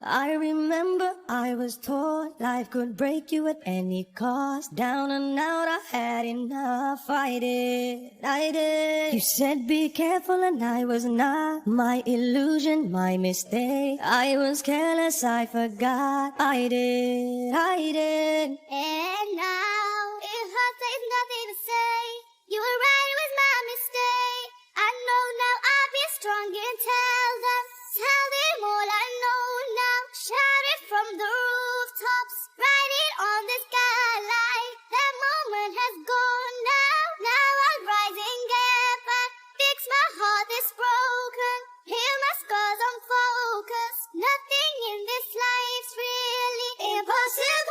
I remember I was told life could break you at any cost. Down and out, I had enough. I did. You said be careful and I was not. My illusion, my mistake. I was careless, I forgot. I did. And now, if I say nothing to say, you were right, it was my mistake. I know now I'll be strong and tell them all I know now. Shout it from the rooftops, write it on the skyline. That moment has gone now. Now I'll rise and get back. Fix my heart that's broken. Heal my scars, I'm focused. Nothing in this life's really impossible.